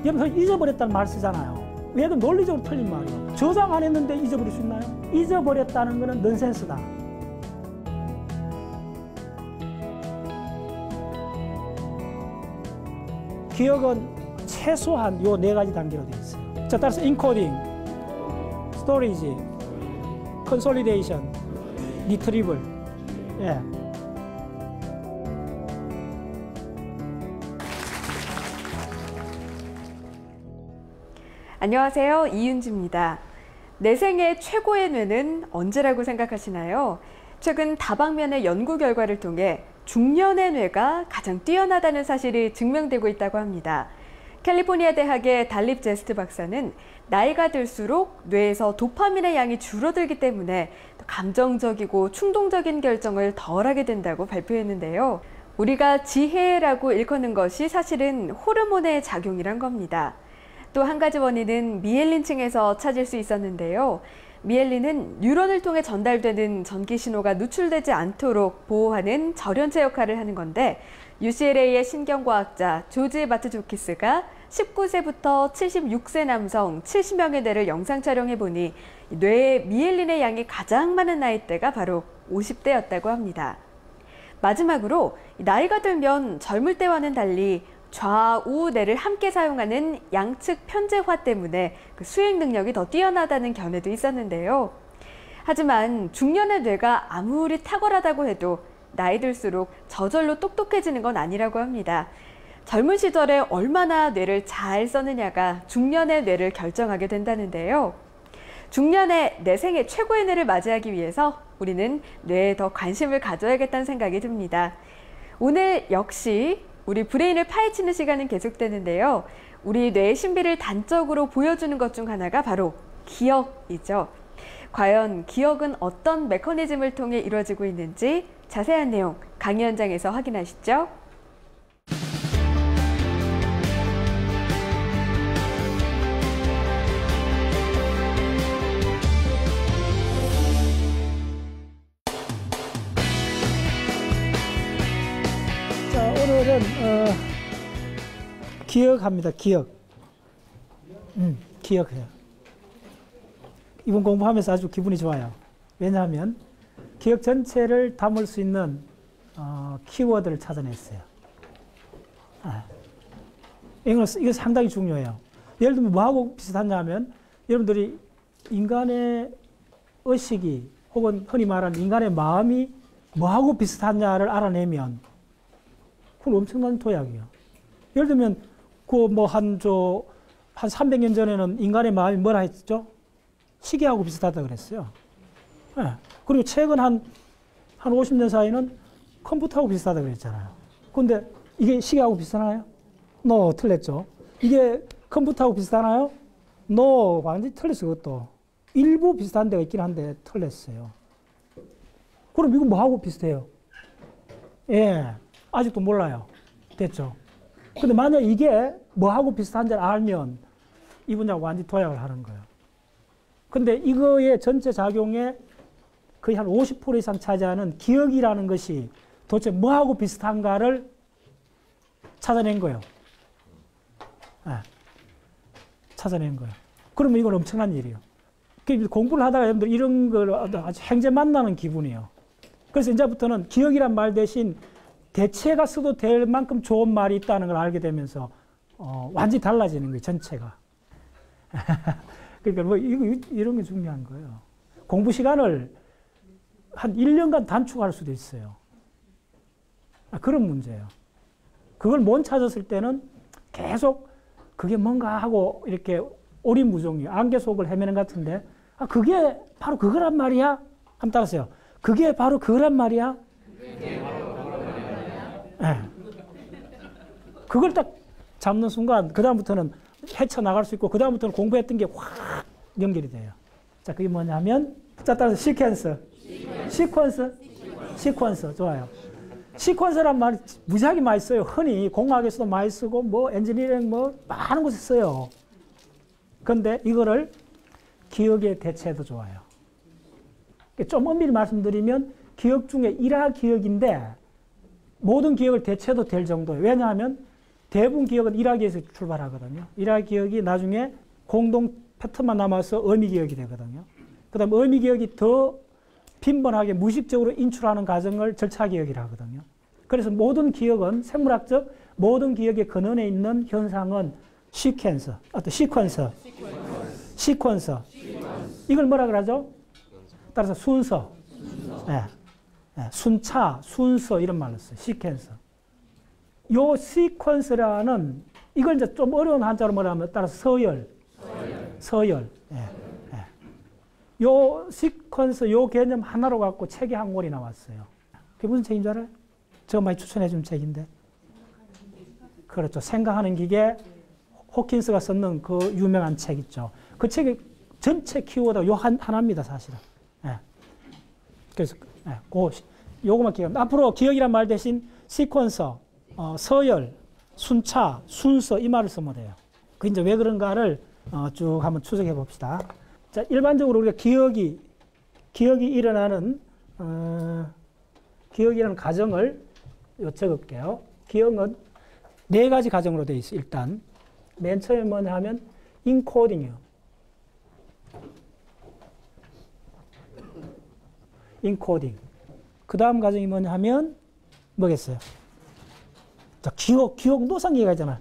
여러분 잊어버렸다는 말 쓰잖아요. 얘도 논리적으로 틀린 말이에요. 저장 안 했는데 잊어버릴 수 있나요? 잊어버렸다는 것은 넌센스다. 기억은 최소한 요 4가지 단계로 되어 있어요. 자, 따라서 인코딩, 스토리지, 컨솔리데이션, 리트리블. 예. 안녕하세요. 이윤주입니다. 내 생애 최고의 뇌는 언제라고 생각하시나요? 최근 다방면의 연구 결과를 통해 중년의 뇌가 가장 뛰어나다는 사실이 증명되고 있다고 합니다. 캘리포니아 대학의 달립 제스트 박사는 나이가 들수록 뇌에서 도파민의 양이 줄어들기 때문에 감정적이고 충동적인 결정을 덜하게 된다고 발표했는데요. 우리가 지혜라고 일컫는 것이 사실은 호르몬의 작용이란 겁니다. 또 한 가지 원인은 미엘린층에서 찾을 수 있었는데요. 미엘린은 뉴런을 통해 전달되는 전기 신호가 누출되지 않도록 보호하는 절연체 역할을 하는 건데, UCLA의 신경과학자 조지 마트조키스가 19세부터 76세 남성 70명의 뇌를 영상 촬영해보니 뇌에 미엘린의 양이 가장 많은 나이대가 바로 50대였다고 합니다. 마지막으로 나이가 들면 젊을 때와는 달리 좌우 뇌를 함께 사용하는 양측 편제화 때문에 수행 능력이 더 뛰어나다는 견해도 있었는데요. 하지만 중년의 뇌가 아무리 탁월하다고 해도 나이 들수록 저절로 똑똑해지는 건 아니라고 합니다. 젊은 시절에 얼마나 뇌를 잘 썼느냐가 중년의 뇌를 결정하게 된다는데요. 중년의 내 생애 최고의 뇌를 맞이하기 위해서 우리는 뇌에 더 관심을 가져야겠다는 생각이 듭니다. 오늘 역시 우리 브레인을 파헤치는 시간은 계속되는데요. 우리 뇌의 신비를 단적으로 보여주는 것 중 하나가 바로 기억이죠. 과연 기억은 어떤 메커니즘을 통해 이루어지고 있는지 자세한 내용 강의 현장에서 확인하시죠. 자, 오늘은 기억합니다. 기억해요. 이번 공부하면서 아주 기분이 좋아요. 왜냐하면 기억 전체를 담을 수 있는 키워드를 찾아냈어요. 이거 상당히 중요해요. 예를 들면 뭐하고 비슷하냐 하면 여러분들이 인간의 의식이 혹은 흔히 말하는 인간의 마음이 뭐하고 비슷하냐를 알아내면 그건 엄청난 도약이에요. 예를 들면 한 300년 전에는 인간의 마음이 뭐라 했죠? 시계하고 비슷하다 그랬어요. 네. 그리고 최근 한 50년 사이는 컴퓨터하고 비슷하다 그랬잖아요. 근데 이게 시계하고 비슷하나요? No, 틀렸죠. 이게 컴퓨터하고 비슷하나요? No, 완전히 틀렸어요. 그것도. 일부 비슷한 데가 있긴 한데 틀렸어요. 그럼 이거 뭐하고 비슷해요? 예, 아직도 몰라요. 됐죠? 근데 만약 이게 뭐하고 비슷한지를 알면 이 분야가 완전히 도약을 하는 거예요. 근데 이거의 전체 작용에 거의 한 50% 이상 차지하는 기억이라는 것이 도대체 뭐하고 비슷한가를 찾아낸 거예요. 네. 찾아낸 거예요. 그러면 이건 엄청난 일이에요. 공부를 하다가 여러분들 이런 걸 아주 행제 만나는 기분이에요. 그래서 이제부터는 기억이란 말 대신 대체가 써도 될 만큼 좋은 말이 있다는 걸 알게 되면서 완전히 달라지는 거예요, 전체가. 그러니까 이런 게 중요한 거예요. 공부 시간을 한 1년간 단축할 수도 있어요. 그런 문제예요. 그걸 못 찾았을 때는 계속 그게 뭔가 하고 이렇게 오리무중이 안개 속을 헤매는 것 같은데, 그게 바로 그거란 말이야? 한번 따라서요. 그게 바로 그거란 말이야? 네. 그걸 딱 잡는 순간 그다음부터는 헤쳐나갈 수 있고 그다음부터는 공부했던 게 확 연결이 돼요. 자, 그게 뭐냐면 자, 따라서 시퀀스 좋아요. 시퀀스란 말이 무지하게 많이 써요. 흔히 공학에서도 많이 쓰고 뭐 엔지니어링 뭐 많은 곳에 써요. 그런데 이거를 기억의 대체도 좋아요. 좀 엄밀히 말씀드리면 기억 중에 일화 기억인데 모든 기억을 대체도 될 정도예요. 왜냐하면 대부분 기억은 일화기억에서 출발하거든요. 일화기억이 나중에 공동 패턴만 남아서 의미기억이 되거든요. 그 다음 의미기억이 더 빈번하게 무의식적으로 인출하는 과정을 절차기억이라 하거든요. 그래서 모든 기억은 생물학적 모든 기억의 근원에 있는 현상은 시퀀서, 어떤 시퀀서. 이걸 뭐라 그러죠? 따라서 순서, 순차, 순서 이런 말로 써요. 시퀀서. 요 시퀀스라는 이걸 이제 좀 어려운 한자로 뭐라 하면 따라서 서열. 요 시퀀스 요 개념 하나로 갖고 책이 한 권이 나왔어요. 그게 무슨 책인 줄 알아요? 제가 많이 추천해 준 책인데. 그렇죠. 생각하는 기계 호킨스가 썼는 그 유명한 책 있죠. 그 책의 전체 키워드가 요 하나입니다, 사실은. 그래서 요거만 기억하면 앞으로 기억이란 말 대신 시퀀서, 서열, 순차, 순서 이 말을 쓰면 돼요. 그 이제 왜 그런가를 쭉 한번 추적해 봅시다. 자, 일반적으로 우리가 기억이 일어나는 기억이라는 과정을 적을게요. 기억은 네 가지 과정으로 되어 있어요. 일단 맨 처음에 뭐냐 하면 인코딩이요. 인코딩. 그 다음 과정이 뭐냐 하면 뭐겠어요? 자, 기억 노상기가 있잖아요.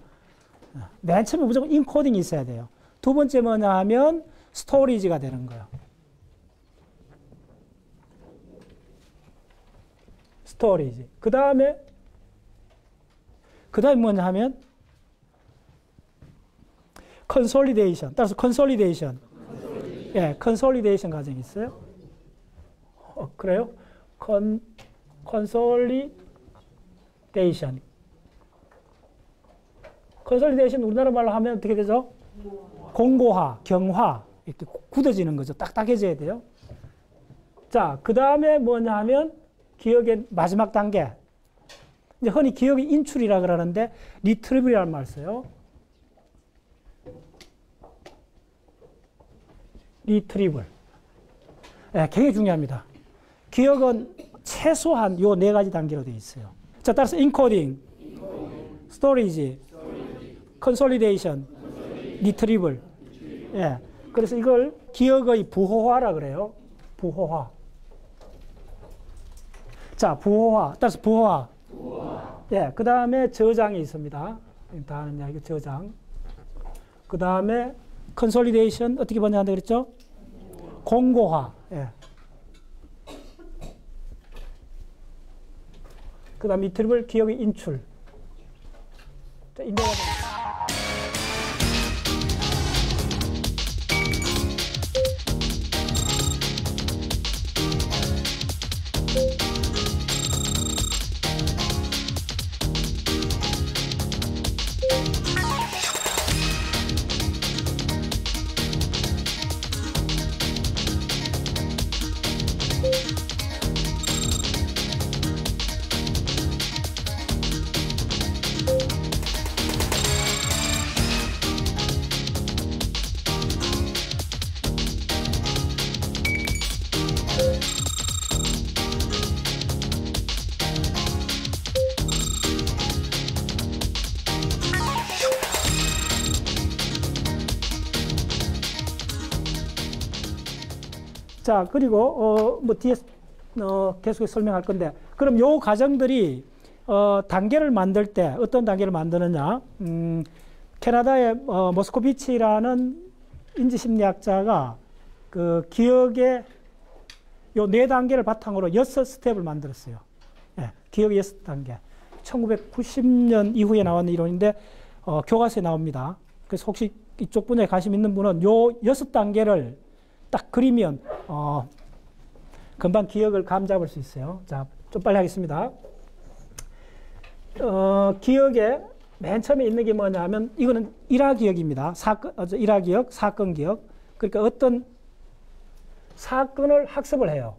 맨 처음에 무조건 인코딩이 있어야 돼요. 두 번째 뭐냐 하면 스토리지가 되는 거예요. 스토리지. 그 다음에 뭐냐 하면 컨솔리데이션. 따라서 컨솔리데이션. 컨솔리데이션 과정이 있어요. 그래요? 컨솔리데이션. 컨솔리데이션 우리나라 말로 하면 어떻게 되죠? 공고화, 경화. 이렇게 굳어지는 거죠. 딱딱해져야 돼요. 자, 그 다음에 뭐냐 하면 기억의 마지막 단계. 이제 흔히 기억의 인출이라 그러는데 리트리블이라는 말 써요. 리트리블. 굉장히 중요합니다. 기억은 최소한 요 네 가지 단계로 되어 있어요. 자, 따라서 인코딩, 스토리지, 컨솔리데이션, 리트리블. 그래서 이걸 기억의 부호화라 그래요. 부호화. 자, 부호화. 따라서 부호화. 그 다음에 저장이 있습니다. 다 아는 이야기, 저장. 그 다음에 컨솔리데이션 어떻게 번역한다 그랬죠? 공고화. 그 다음 리트리블 기억의 인출. 자, 인정하자. 자, 그리고 뭐 뒤에 계속 설명할 건데, 그럼 요 과정들이 단계를 만들 때 어떤 단계를 만드느냐? 캐나다의 모스코비치라는 인지심리학자가 그 기억의 요 네 단계를 바탕으로 6스텝을 만들었어요. 기억의 6단계. 1990년 이후에 나온 이론인데 교과서에 나옵니다. 그래서 혹시 이쪽 분야에 관심 있는 분은 요 6단계를 딱 그리면 금방 기억을 감잡을 수 있어요. 자, 좀 빨리 하겠습니다. 기억에 맨 처음에 있는 게 뭐냐 하면 이거는 일화기억입니다. 일화기억, 사건기억. 그러니까 어떤 사건을 학습을 해요.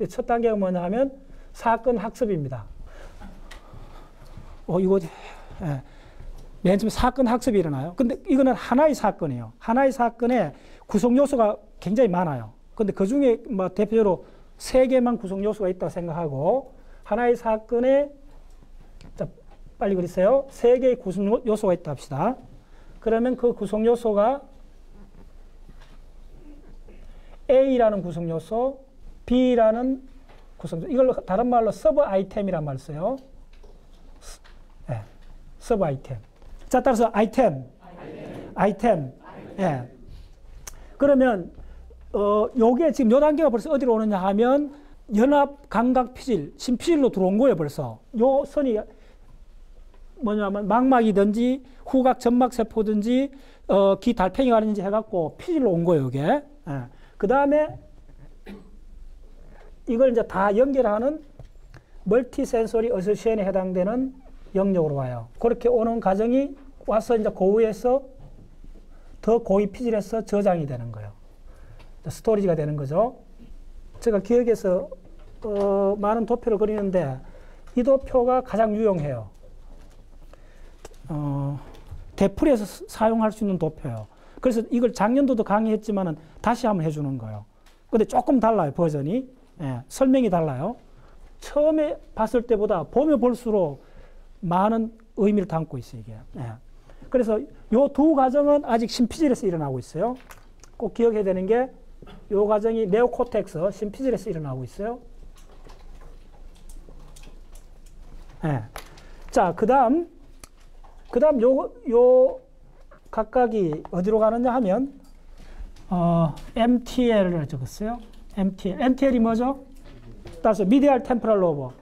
첫 단계가 뭐냐 하면 사건 학습입니다. 이거 맨 처음에 사건 학습이 일어나요. 근데 이거는 하나의 사건이에요. 하나의 사건에 구성 요소가 굉장히 많아요. 근데 그 중에 뭐 대표적으로 3개만 구성 요소가 있다고 생각하고 하나의 사건에 자, 빨리 그리세요. 세 개의 구성 요소가 있다 합시다. 그러면 그 구성 요소가 A라는 구성 요소, B라는 구성 요소. 이걸 다른 말로 서브 아이템이란 말 써요. 네, 서브 아이템. 자, 따라서 아이템. 예. 그러면 요게 지금 요 단계가 벌써 어디로 오느냐 하면 연합 감각 피질, 심피질로 들어온 거예요, 벌써. 요 선이 뭐냐면 망막이든지 후각 점막 세포든지 귀 달팽이가 아닌지 해갖고 피질로 온 거예요, 이게. 예. 그 다음에 이걸 이제 다 연결하는 멀티 센소리 어소시에이션에 해당되는 영역으로 와요. 그렇게 오는 과정이 와서 이제 고위에서 더 고위 피질에서 저장이 되는 거예요. 스토리지가 되는 거죠. 제가 기억에서 많은 도표를 그리는데 이 도표가 가장 유용해요. 대풀이에서 사용할 수 있는 도표예요. 그래서 이걸 작년도도 강의했지만은 다시 한번 해주는 거예요. 근데 조금 달라요, 버전이. 예, 설명이 달라요. 처음에 봤을 때보다 보면 볼수록 많은 의미를 담고 있어요, 이게. 예. 그래서 요 두 과정은 아직 심피질에서 일어나고 있어요. 꼭 기억해야 되는 게 요 과정이 네오코텍스, 심피질에서 일어나고 있어요. 예. 자, 그 다음 요 각각이 어디로 가느냐 하면, MTL을 적었어요. MTL이 뭐죠? 따라서 미디얼 템포럴 로버.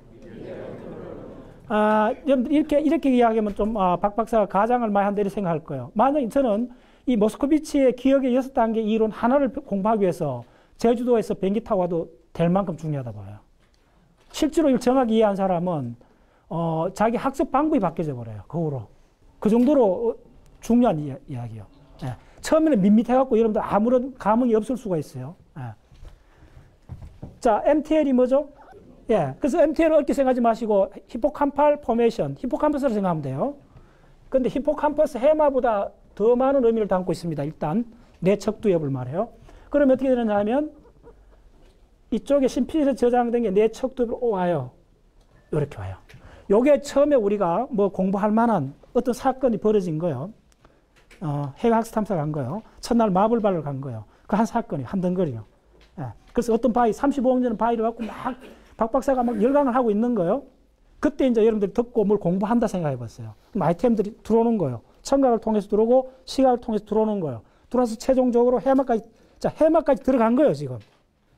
이렇게 이야기하면 좀, 박 박사가 가장을 많이 한다 이렇게 생각할 거예요. 만약에 저는 이 모스코비치의 기억의 6단계 이론 하나를 공부하기 위해서 제주도에서 비행기 타고 와도 될 만큼 중요하다 봐요. 실제로 이걸 정확히 이해한 사람은, 자기 학습 방법이 바뀌어져 버려요. 그 후로. 그 정도로 중요한 이야기예요. 예. 처음에는 밋밋해갖고 여러분들 아무런 감흥이 없을 수가 있어요. 예. 자, MTL이 뭐죠? 예. 그래서 MTL을 어렵게 생각하지 마시고, 히포캄팔 포메이션, 히포캄퍼스로 생각하면 돼요. 근데 히포캄퍼스 해마보다 더 많은 의미를 담고 있습니다. 일단, 내척두엽을 말해요. 그러면 어떻게 되느냐 하면, 이쪽에 심피질에 저장된 게 내척두엽으로 와요. 이렇게 와요. 요게 처음에 우리가 뭐 공부할 만한 어떤 사건이 벌어진 거예요. 해외학습 탐사 간 거예요. 첫날 마블발을 간 거예요. 그 한 사건이, 한 덩거리요. 예. 그래서 어떤 바위, 35억 년 바위를 갖고 막 박 박사가 막 열강을 하고 있는 거예요. 그때 이제 여러분들이 듣고 뭘 공부한다 생각해 봤어요. 그럼 아이템들이 들어오는 거예요. 청각을 통해서 들어오고 시각을 통해서 들어오는 거예요. 들어와서 최종적으로 해마까지 들어간 거예요, 지금.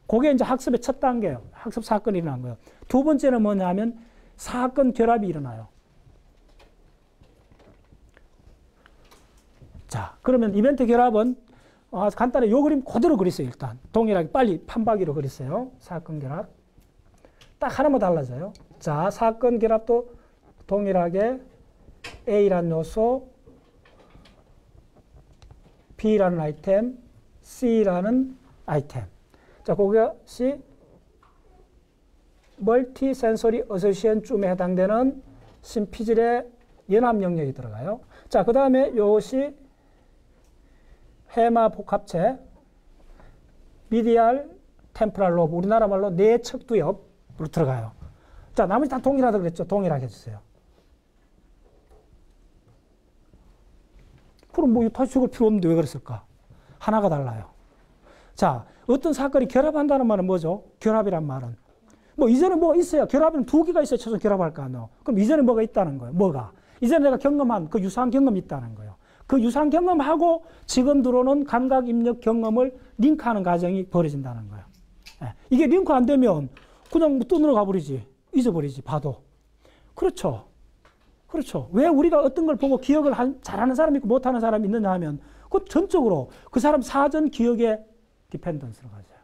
그게 이제 학습의 첫 단계예요. 학습 사건이 일어난 거예요. 두 번째는 뭐냐 하면 사건 결합이 일어나요. 자, 그러면 이벤트 결합은 간단히 요 그림 그대로 그리세요, 일단. 동일하게 빨리 판박이로 그리세요. 사건 결합. 딱 하나만 달라져요. 자, 사건 결합도 동일하게 A라는 요소, B라는 아이템, C라는 아이템. 자, 그것이 멀티 센서리 어소시에이션쯤에 해당되는 심피질의 연합 영역이 들어가요. 자, 그 다음에 이것이 해마 복합체, 미디알 템포럴 로브, 우리나라 말로 내척두엽으로 들어가요. 자, 나머지 다 동일하다 그랬죠? 동일하게 해주세요. 그럼 뭐 다시 적을 필요 없는데 왜 그랬을까? 하나가 달라요. 자, 어떤 사건이 결합한다는 말은 뭐죠? 결합이란 말은. 뭐 이전에 뭐가 있어야, 결합은 두 개가 있어야 최소한 결합할 거 아니에요. 그럼 이전에 뭐가 있다는 거예요? 뭐가? 이전에 내가 경험한 그 유사한 경험이 있다는 거예요. 그 유사한 경험하고 지금 들어오는 감각 입력 경험을 링크하는 과정이 벌어진다는 거예요. 예. 이게 링크 안 되면 그냥 뭐 뜬으로 가버리지. 잊어버리지, 봐도. 그렇죠. 그렇죠. 왜 우리가 어떤 걸 보고 기억을 잘하는 사람이 있고 못하는 사람이 있느냐 하면 그 전적으로 그 사람 사전 기억에 디펜던스로 가져요.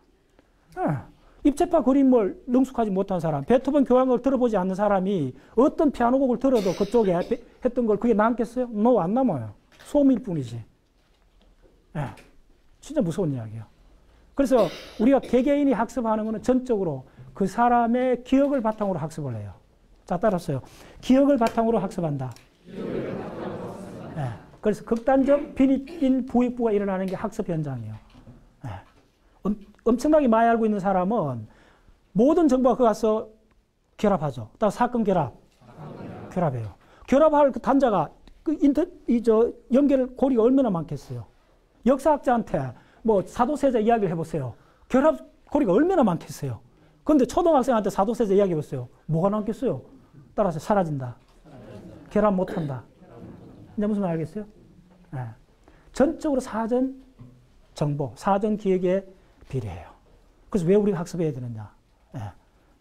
예. 입체파 그림을 능숙하지 못한 사람, 베토벤 교향을 들어보지 않는 사람이 어떤 피아노 곡을 들어도 그쪽에 했던 걸 그게 남겠어요? No, 안 남아요. 소음일 뿐이지. 예. 진짜 무서운 이야기예요. 그래서 우리가 개개인이 학습하는 것은 전적으로 그 사람의 기억을 바탕으로 학습을 해요. 자, 따라서요. 기억을 바탕으로 학습한다. 예. 그래서 극단적 빈입 부익부가 일어나는 게 학습 현장이에요. 예. 엄청나게 많이 알고 있는 사람은 모든 정보가 그 가서 결합하죠. 또 사건 결합. 결합해요. 결합할 그 단자가 연결 고리가 얼마나 많겠어요. 역사학자한테 뭐 사도세자 이야기를 해보세요. 결합 고리가 얼마나 많겠어요. 그런데 초등학생한테 사도세자 이야기 해보세요. 뭐가 남겠어요? 따라서 사라진다. 결합 못한다. 이제 무슨 말 알겠어요? 네. 전적으로 사전 정보, 사전 기억에 비례해요. 그래서 왜 우리가 학습해야 되느냐? 네.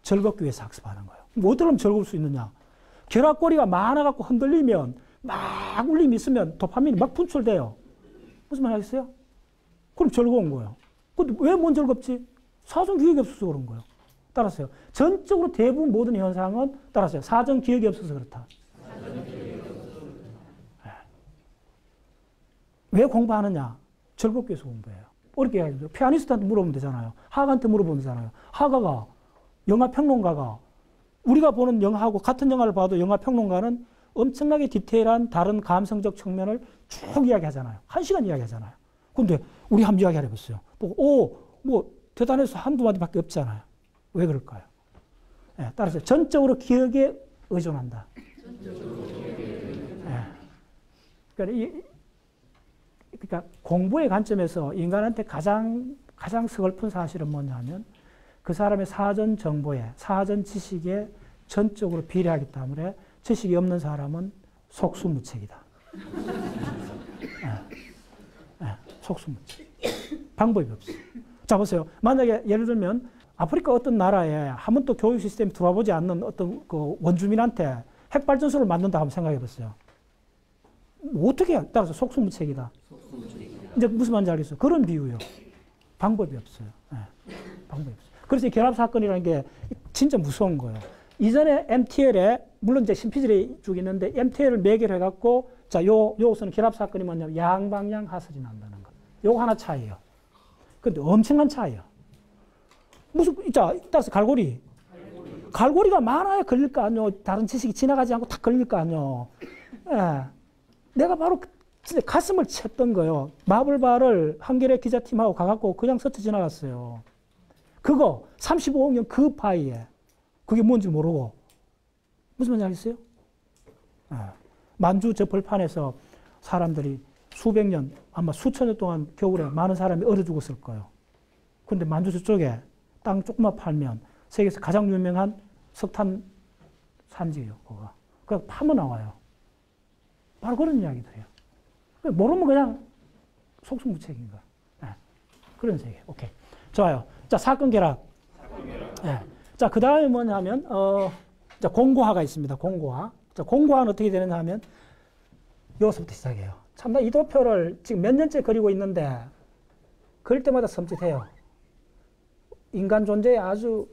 즐겁기 위해서 학습하는 거예요. 뭐 어떻게 하면 즐거울 수 있느냐? 결합고리가 많아갖고 흔들리면 막 울림이 있으면 도파민이 막 분출돼요. 무슨 말 하겠어요? 그럼 즐거운 거예요. 근데 왜 못 즐겁지? 사전 기억이 없어서 그런 거예요. 따라서요. 전적으로 대부분 모든 현상은 따라서요. 사전 기억이 없어서 그렇다. 네. 왜 공부하느냐? 즐겁기 위해서 공부해요. 어렵게 해야죠. 피아니스트한테 물어보면 되잖아요. 하가한테 물어보면 되잖아요. 하가가, 영화평론가가 우리가 보는 영화하고 같은 영화를 봐도 영화평론가는 엄청나게 디테일한 다른 감성적 측면을 쭉 이야기하잖아요. 1시간 이야기하잖아요. 근데 우리 한번 이야기를 해봤어요. 보고 뭐 대단해서 한두 마디밖에 없잖아요. 왜 그럴까요? 네, 따라서 전적으로 기억에 의존한다. 네. 그러니까 공부의 관점에서 인간한테 가장 서글픈 사실은 뭐냐면 그 사람의 사전 정보에, 사전 지식에 전적으로 비례하기 때문에 지식이 없는 사람은 속수무책이다. 속수무책. 방법이 없어요. 자, 보세요. 만약에 예를 들면 아프리카 어떤 나라에 한 번도 교육 시스템이 들어보지 않는 어떤 그 원주민한테 핵발전소를 만든다 한번 생각해 보세요. 어떻게 해? 따라서 속수무책이다. 이제 무슨 말인지 알겠어요? 그런 비유요. 방법이 없어요. 네. 방법이 없어요. 그래서 이 결합 사건이라는 게 진짜 무서운 거예요. 이전에 MTL에 물론 이제 신피질이 쭉 있는데 MTL을 매개를 해갖고 자, 요것은 결합 사건이 뭐냐면 양방향 하설이 난다는 거. 요거 하나 차이예요. 근데 엄청난 차이예요. 자, 따라서 갈고리가 많아야 걸릴 거 아니요. 다른 지식이 지나가지 않고 다 걸릴 거 아니요. 예. 내가 바로 진짜 가슴을 쳤던 거예요. 마블바를 한겨레 기자팀하고 가갖고 그냥 스쳐 지나갔어요. 그거 35억 년 그 바위에 그게 뭔지 모르고 무슨 말인지 알겠어요? 만주 저 벌판에서 사람들이 수백 년 아마 수천 년 동안 겨울에 많은 사람이 얼어 죽었을 거예요. 근데 만주 저쪽에 땅 조금만 팔면 세계에서 가장 유명한 석탄 산지예요. 그거. 그냥 파면 나와요. 바로 그런 이야기들이에요. 모르면 그냥 속수무책인 거야. 네. 그런 세계. 오케이. 좋아요. 자, 사건 결합. 네. 자, 그 다음에 뭐냐면, 자, 공고화가 있습니다. 공고화. 자, 공고화는 어떻게 되느냐 하면, 여기서부터 시작해요. 참, 나 이 도표를 지금 몇 년째 그리고 있는데, 그릴 때마다 섬찟해요. 인간 존재의 아주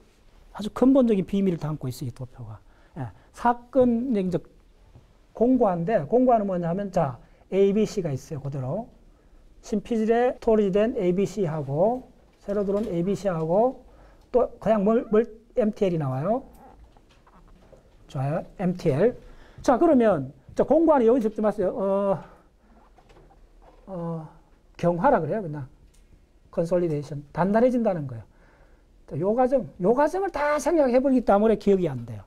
근본적인 비밀을 담고 있어요, 이 도표가. 네. 사건, 이제 공고화인데, 공고화는 뭐냐 하면, 자, ABC가 있어요, 그대로. 신피질에 토리된 ABC하고, 새로 들어온 ABC하고, 또 그냥 MTL이 나와요. 좋아요. MTL. 자, 그러면, 자, 공고화는 여기 적지 마세요. 경화라 그래요, 그냥. 컨솔리데이션. 단단해진다는 거예요. 자, 요 과정을 다 생각해버리기 때문에 기억이 안 돼요.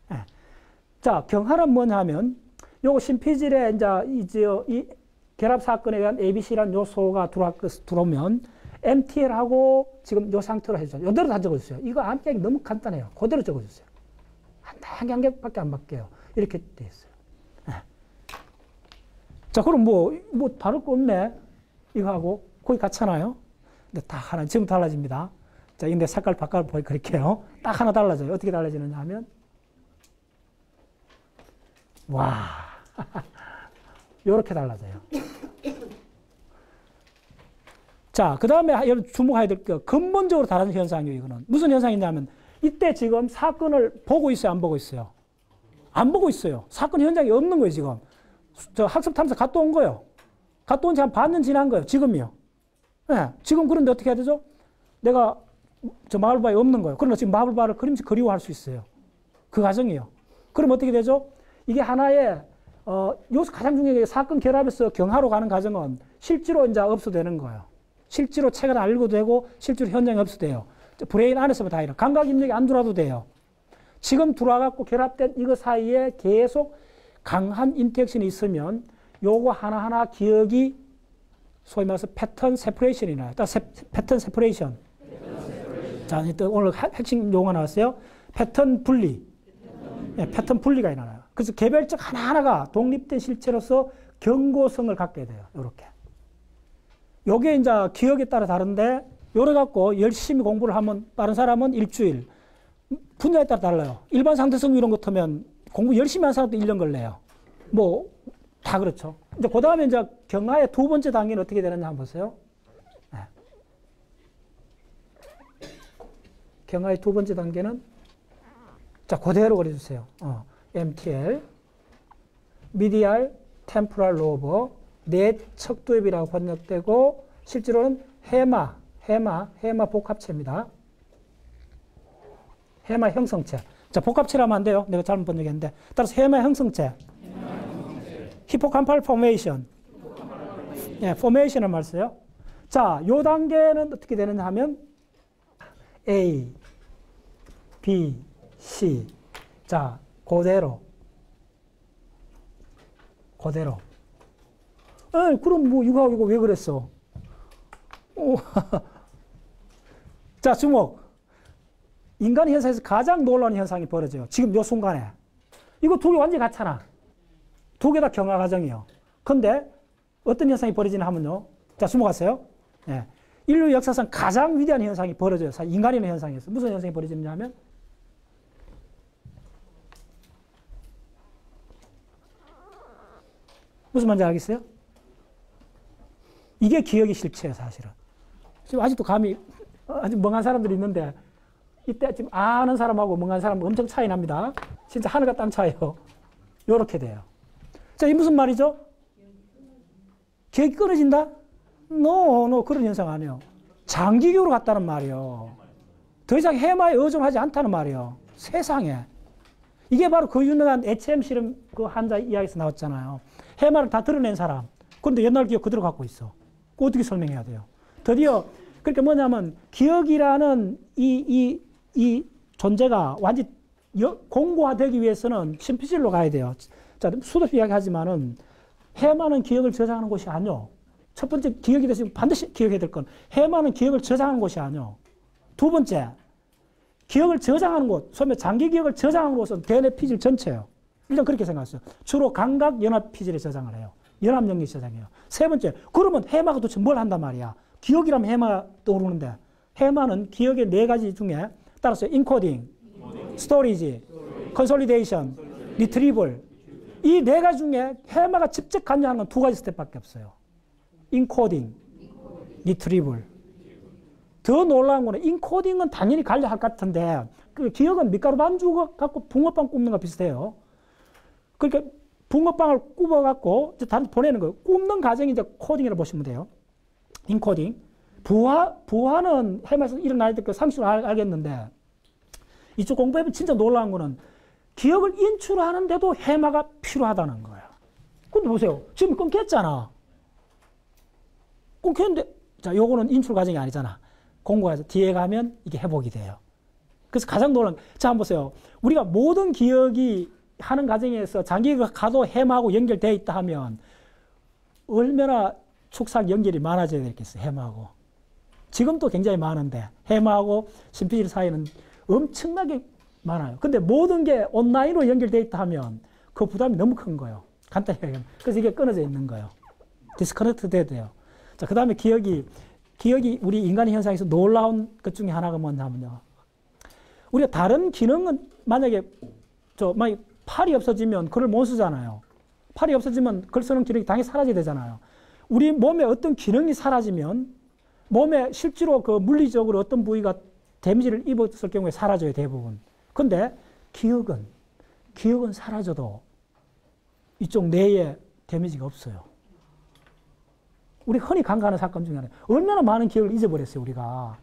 네. 자, 경화는 뭐냐 하면, 요 신피질에 이 결합 사건에 의한 ABC라는 요소가 들어오면 MTL하고 지금 요 상태로 해주세요. 요대로 다 적어주세요. 이거 암기하기 너무 간단해요. 그대로 적어주세요. 한 개밖에 안 바뀌어요. 이렇게 돼 있어요. 네. 자, 그럼 뭐 다를 거 없네. 이거하고 거의 같잖아요. 근데 딱 하나 지금 달라집니다. 자, 근데 색깔 바꿔 그릴게요. 딱 하나 달라져요. 어떻게 달라지느냐 하면 와. 요렇게 달라져요. 자, 그 다음에 여러분 주목해야 될 게 근본적으로 다른 현상이에요, 이거는. 무슨 현상이냐면, 이때 지금 사건을 보고 있어요, 안 보고 있어요? 안 보고 있어요. 사건 현장이 없는 거예요, 지금. 저 학습 탐사 갔다 온 거예요. 갔다 온 지 한 반년 지난 거예요, 지금이요. 네, 지금 그런데 어떻게 해야 되죠? 내가 저 마블바에 없는 거예요. 그러나 지금 마블바를 그림씩 그리워할 수 있어요. 그 과정이에요. 그럼 어떻게 되죠? 이게 하나의 요소 가장 중요한 게 사건 결합에서 경하로 가는 과정은 실제로 이제 없어되는 거예요. 실제로 책을 안 읽어도 되고 실제로 현장에 없어돼요. 브레인 안에서만 다 이런 감각 입력이 안 들어와도 돼요. 지금 들어와갖고 결합된 이거 사이에 계속 강한 인터액션이 있으면 요거 하나하나 기억이 소위 말해서 패턴 세퍼레이션이 나요. 패턴 세퍼레이션. 자, 오늘 핵심 용어 나왔어요. 패턴 분리. 예, 패턴 분리가 일어나요. 그래서 개별적 하나하나가 독립된 실체로서 경고성을 갖게 돼요. 요렇게. 요게 이제 기억에 따라 다른데, 요래 갖고 열심히 공부를 하면 다른 사람은 일주일, 분야에 따라 달라요. 일반 상대성 이런 것 하면 공부 열심히 한 사람도 1년 걸려요. 뭐, 다 그렇죠. 이제 그 다음에 이제 경하의 두 번째 단계는 어떻게 되느냐 한번 보세요. 네. 경하의 두 번째 단계는, 자, 그대로 그려주세요. MTL, Medial Temporal Lobe, 뇌척도엽이라고 번역되고, 실제로는 해마 복합체입니다. 해마 형성체. 자, 복합체라면 안 돼요. 내가 잘못 번역했는데. 따라서 해마 형성체. 히포캄팔 포메이션. 예, 포메이션을 말 써요. 자, 요 단계는 어떻게 되느냐 하면 A, B, C. 자, 그대로. 그럼 뭐 이거 왜 그랬어? 자, 주목. 인간 현상에서 가장 놀라운 현상이 벌어져요. 지금 요 순간에. 이거 두 개 완전히 같잖아. 두 개 다 경화 과정이에요. 근데 어떤 현상이 벌어지나 하면요. 자, 주목하세요. 예. 인류 역사상 가장 위대한 현상이 벌어져요. 인간이라는 현상에서. 무슨 현상이 벌어지느냐 하면 무슨 말인지 알겠어요? 이게 기억의 실체예요, 사실은. 지금 아직도 감이 아주 멍한 사람들이 있는데 이때 지금 아는 사람하고 멍한 사람은 엄청 차이 납니다. 진짜 하늘과 땅 차이요. 요렇게 돼요. 자, 이 무슨 말이죠? 기억이 끊어진다? No, 그런 현상 아니에요. 장기교로 갔다는 말이에요. 더 이상 해마에 의존하지 않다는 말이에요. 세상에. 이게 바로 그 유명한 HM 실험 그 환자 이야기에서 나왔잖아요. 해마를 다 드러낸 사람. 그런데 옛날 기억 그대로 갖고 있어. 그거 어떻게 설명해야 돼요? 드디어, 그러니까 뭐냐면, 기억이라는 이 존재가 완전히 공고화되기 위해서는 심피질로 가야 돼요. 자, 수도 이야기 하지만은, 해마는 기억을 저장하는 곳이 아니요. 첫 번째 기억이 됐으면 반드시 기억해야 될 건, 해마는 기억을 저장하는 곳이 아니요. 두 번째, 기억을 저장하는 곳, 소위 장기 기억을 저장하는 곳은 대뇌 피질 전체예요. 일단 그렇게 생각했어요. 주로 감각 연합 피질에 저장을 해요. 연합 연기 저장해요. 세 번째, 그러면 해마가 도대체 뭘 한단 말이야? 기억이라면 해마 떠오르는데, 해마는 기억의 네 가지 중에 따라서 인코딩, 스토리지, 컨솔리데이션, 리트리블, 이 네 가지 중에 해마가 직접 관여하는 건 두 가지 스텝밖에 없어요. 인코딩, 리트리블. 더 놀라운 거는 인코딩은 당연히 관여할 것 같은데, 그 기억은 밀가루 반죽 갖고 붕어빵 굽는 거 비슷해요. 그러니까 붕어빵을 굽어갖고 단 보내는 거예요. 굽는 과정이 이제 코딩이라고 보시면 돼요. 인코딩. 부화는 해마에서 일어날 때 그 상식을 알겠는데, 이쪽 공부해보면 진짜 놀라운 거는 기억을 인출하는데도 해마가 필요하다는 거예요. 근데 보세요. 지금 끊겼잖아. 끊겼는데, 자, 요거는 인출 과정이 아니잖아. 공부해서 뒤에 가면 이게 회복이 돼요. 그래서 가장 놀라운 거. 자, 한번 보세요. 우리가 모든 기억이 하는 과정에서 장기가 가도 해마하고 연결되어 있다 하면 얼마나 축삭 연결이 많아져야 되겠어요, 해마하고. 지금도 굉장히 많은데 해마하고 심피질 사이는 엄청나게 많아요. 근데 모든 게 온라인으로 연결되어 있다 하면 그 부담이 너무 큰 거예요. 간단히 얘기하면. 그래서 이게 끊어져 있는 거예요. 디스커넥트 돼야 돼요. 자, 그 다음에 기억이 우리 인간의 현상에서 놀라운 것 중에 하나가 뭐냐면요. 우리가 다른 기능은 만약에 팔이 없어지면 글을 못 쓰잖아요. 팔이 없어지면 글 쓰는 기능이 당연히 사라지게 되잖아요. 우리 몸에 어떤 기능이 사라지면 몸에 실제로 그 물리적으로 어떤 부위가 데미지를 입었을 경우에 사라져요, 대부분. 근데 기억은 사라져도 이쪽 뇌에 데미지가 없어요. 우리 흔히 간과하는 사건 중에 하나예요. 얼마나 많은 기억을 잊어버렸어요, 우리가.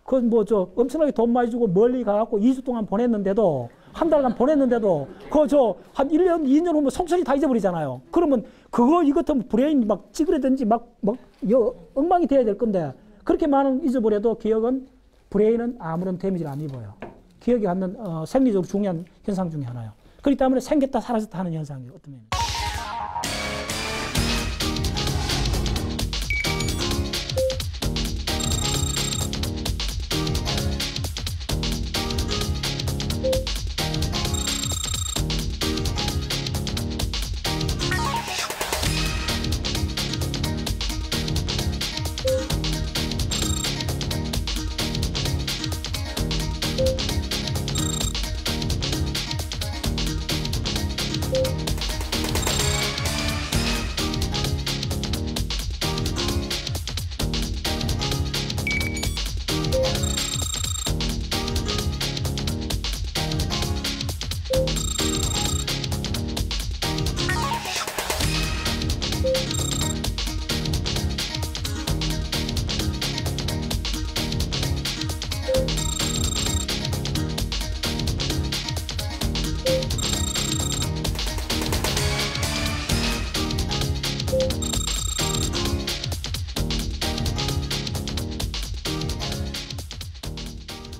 그건 엄청나게 돈 많이 주고 멀리 가갖고 2주 동안 보냈는데도, 한 달간 보냈는데도, 한 1년, 2년 후면 속전이 다 잊어버리잖아요. 그러면 이것도 브레인이 막 찌그러든지 엉망이 돼야 될 건데, 그렇게 많은 잊어버려도 브레인은 아무런 데미지를 안 입어요. 기억이 갖는 생리적으로 중요한 현상 중에 하나예요. 그렇기 때문에 생겼다 사라졌다 하는 현상이에요. 어떤 면입니다.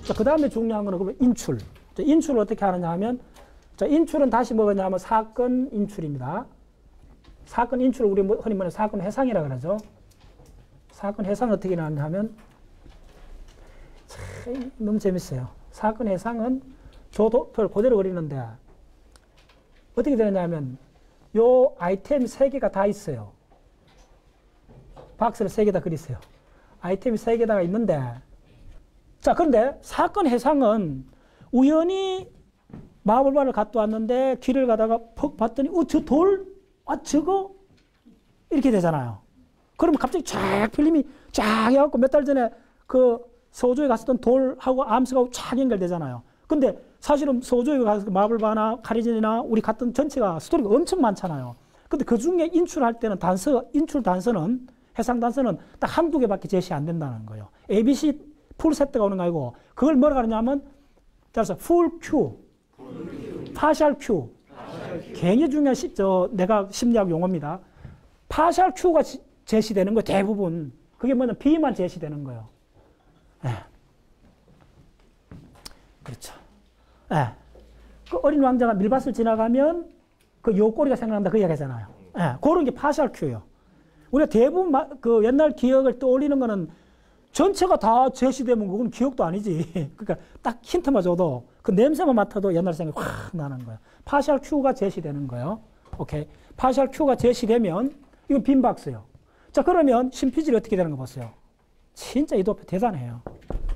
자, 그 다음에 중요한 거는 그러면 인출. 자, 인출을 어떻게 하느냐 하면, 자, 인출은 다시 뭐냐 하면 사건 인출입니다. 사건 인출을 우리 흔히 말하는 사건 해상이라 그러죠. 사건 해상은 어떻게 나느냐 하면, 참, 너무 재밌어요. 사건 해상은 조도표를 그대로 그리는데, 어떻게 되느냐 하면, 요 아이템 3개가 다 있어요. 박스를 3개 다 그리세요. 아이템이 3개다가 있는데, 자, 그런데 사건 해상은 우연히 마블바를 갖다 왔는데 길을 가다가 퍽 봤더니 저 돌? 아, 저거? 이렇게 되잖아요. 그러면 갑자기 쫙 필름이 쫙 해갖고 몇 달 전에 그 서조에 갔었던 돌하고 암석하고 쫙 연결되잖아요. 근데 사실은 서조에 가서 마블바나 카리진이나 우리 갔던 전체가 스토리가 엄청 많잖아요. 근데 그 중에 인출할 때는 인출 단서는, 해상 단서는 딱 한두 개밖에 제시 안 된다는 거예요. ABC 풀 세트가 오는 거 아니고, 그걸 뭐라 그러냐면, 따라서 풀 Q, 파셜 Q. 굉장히 중요한 내가 심리학 용어입니다. 파셜 Q가 제시되는 거예요, 대부분. 그게 뭐냐면 B만 제시되는 거예요. 네. 그렇죠. 네. 그 어린 왕자가 밀밭을 지나가면 그 요꼬리가 생각난다, 그 이야기 하잖아요. 네. 그런 게 파셜 Q예요. 우리가 대부분 그 옛날 기억을 떠올리는 거는 전체가 다 제시되면 그건 기억도 아니지. 그러니까 딱 힌트만 줘도 그 냄새만 맡아도 옛날 생각이 확 나는 거야. 파셜 Q가 제시되는 거예요. 오케이. 파셜 Q가 제시되면 이건 빈 박스예요. 자, 그러면 심피질이 어떻게 되는 거 보세요. 진짜 이도표 대단해요.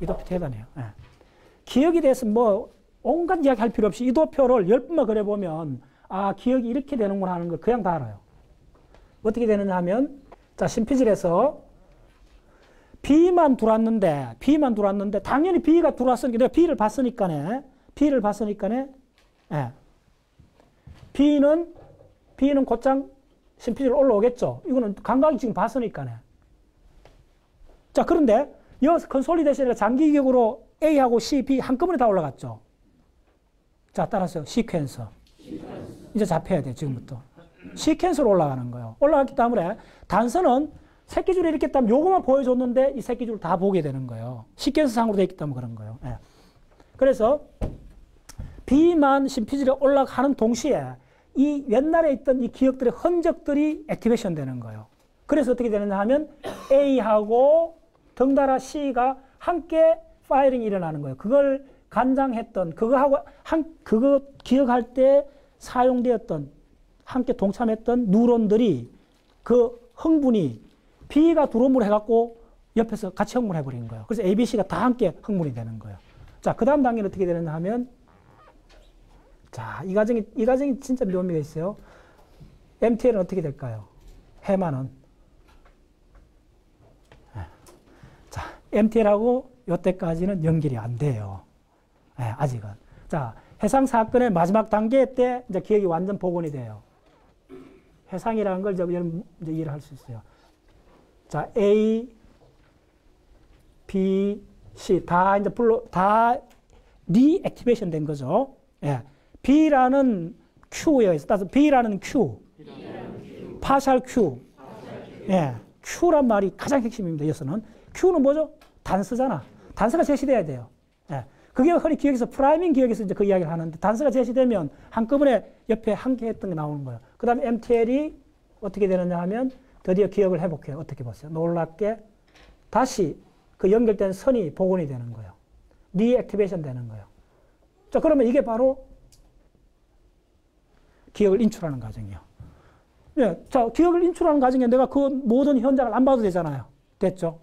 이도표 대단해요. 네. 기억에 대해서 뭐 온갖 이야기 할 필요 없이 이도표를 10번만 그려보면 아, 기억이 이렇게 되는구나 하는 걸 그냥 다 알아요. 어떻게 되느냐 하면 자, 심피질에서 B만 들어왔는데 당연히 B가 들어왔으니까 내가 B를 봤으니까네. 예. B는 곧장 심피지로 올라오겠죠. 이거는 감각이 지금 봤으니까네. 자, 그런데 여기서 컨솔리데이션이라 장기 기억으로 A하고 C, B 한꺼번에 다 올라갔죠. 자, 따라서 시퀀서. 이제 잡혀야 돼, 지금부터. 시퀀서로 올라가는 거예요. 올라갔기 때문에 단서는 새끼줄이 이렇게 있다면 요거만 보여줬는데 이 새끼줄을 다 보게 되는 거예요. 시퀀스상으로 되어 있기 때문에 그런 거예요. 예. 그래서 B만 심피질에 올라가는 동시에 이 옛날에 있던 이 기억들의 흔적들이 액티베이션 되는 거예요. 그래서 어떻게 되느냐 하면 A하고 덩달아 C가 함께 파이링이 일어나는 거예요. 그걸 간장했던 그거 기억할 때 사용되었던 함께 동참했던 뉴런들이 그 흥분이 B가 드럼으로 해갖고 옆에서 같이 흥분해버리는 거예요. 그래서 A, B, C가 다 함께 흥분이 되는 거예요. 자, 그 다음 단계는 어떻게 되느냐 하면, 자, 이 과정이 진짜 묘미가 있어요. MTL은 어떻게 될까요? 해마는. 자, MTL하고 이때까지는 연결이 안 돼요. 아직은. 자, 해상 사건의 마지막 단계 때 이제 기억이 완전 복원이 돼요. 해상이라는 걸 이제 이해를 할 수 있어요. 자, A, B, C 다 이제 다 리액티베이션 된 거죠. 예. B라는 Q예요. 따라서 B라는 Q. 파셜 Q. 예. Q란 말이 가장 핵심입니다. 여기서는. Q는 뭐죠? 단서잖아. 단서가 제시돼야 돼요. 예. 그게 흔히 기억에서 프라이밍 기억에서 이제 그 이야기를 하는데 단서가 제시되면 한꺼번에 옆에 한 개 했던 게 나오는 거예요. 그 다음에 MTL이 어떻게 되느냐 하면 드디어 기억을 회복해요. 어떻게 보세요? 놀랍게 다시 그 연결된 선이 복원이 되는 거예요. 리액티베이션 되는 거예요. 자, 그러면 이게 바로 기억을 인출하는 과정이에요. 네, 자, 기억을 인출하는 과정에 내가 그 모든 현장을 안 봐도 되잖아요. 됐죠?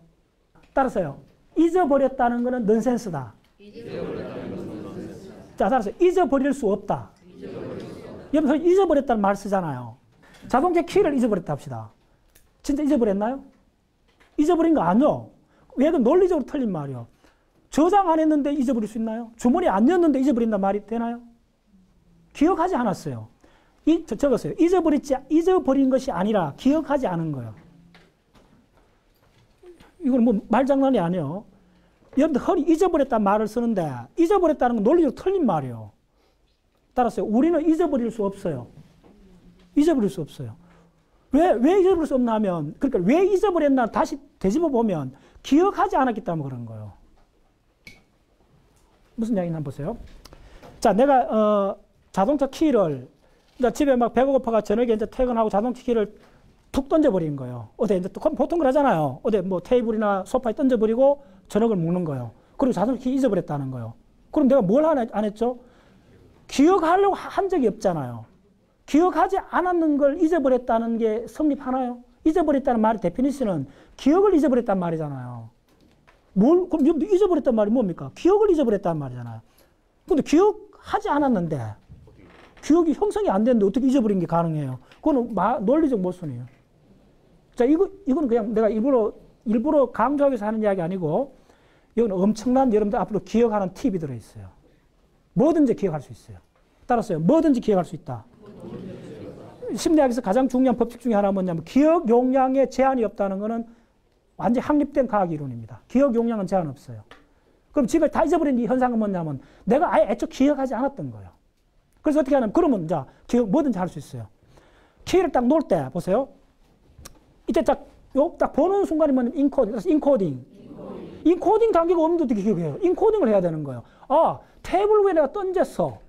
따라서요. 잊어버렸다는 것은 넌센스다. 자, 따라서 잊어버릴 수 없다. 여러분, 잊어버렸다는 말 쓰잖아요. 자동차 키를 잊어버렸다 합시다. 진짜 잊어버렸나요? 잊어버린 거 아니요. 왜 그 논리적으로 틀린 말이요. 저장 안 했는데 잊어버릴 수 있나요? 주머니 안 넣었는데 잊어버린단 말이 되나요? 기억하지 않았어요. 적었어요. 잊어버린 것이 아니라 기억하지 않은 거예요. 이건 뭐 말장난이 아니에요. 여러분들 흔히 잊어버렸다는 말을 쓰는데 잊어버렸다는 건 논리적으로 틀린 말이에요. 따라서 우리는 잊어버릴 수 없어요. 잊어버릴 수 없어요. 왜 잊어버릴 수 없나 하면, 그러니까 왜 잊어버렸나 다시 되짚어 보면 기억하지 않았기 때문에 그런 거예요. 무슨 이야기나 한번 보세요. 자, 내가 자동차 키를 집에 막 배가 고파가 저녁에 이제 퇴근하고 자동차 키를 툭 던져버린 거예요. 어디 이제 보통 그러잖아요. 어디 뭐 테이블이나 소파에 던져버리고 저녁을 먹는 거예요. 그리고 자동차 키 잊어버렸다는 거예요. 그럼 내가 뭘 안 했죠? 기억하려고 한 적이 없잖아요. 기억하지 않았는 걸 잊어버렸다는 게 성립하나요? 잊어버렸다는 말의 데피니션은 기억을 잊어버렸단 말이잖아요. 그럼 잊어버렸단 말이 뭡니까? 기억을 잊어버렸단 말이잖아요. 근데 기억하지 않았는데, 기억이 형성이 안 됐는데 어떻게 잊어버린 게 가능해요? 그거는 논리적 모순이에요. 자, 이거는 그냥 내가 일부러 강조하기 위해서 하는 이야기 아니고, 이건 엄청난 여러분들 앞으로 기억하는 팁이 들어있어요. 뭐든지 기억할 수 있어요. 따라서요, 뭐든지 기억할 수 있다. 심리학에서 가장 중요한 법칙 중에 하나가 뭐냐면, 기억 용량에 제한이 없다는 것은 완전히 확립된 과학 이론입니다. 기억 용량은 제한 없어요. 그럼 지금 다 잊어버린 이 현상은 뭐냐면, 내가 아예 애초 기억하지 않았던 거예요. 그래서 어떻게 하냐면, 그러면 자, 기억 뭐든지 할 수 있어요. 키를 딱 놓을 때, 보세요. 이때 딱 보는 순간이 뭐냐면, 인코딩. 인코딩 단계가 없는데 어떻게 기억해요? 인코딩을 해야 되는 거예요. 아, 테이블 위에 내가 던졌어.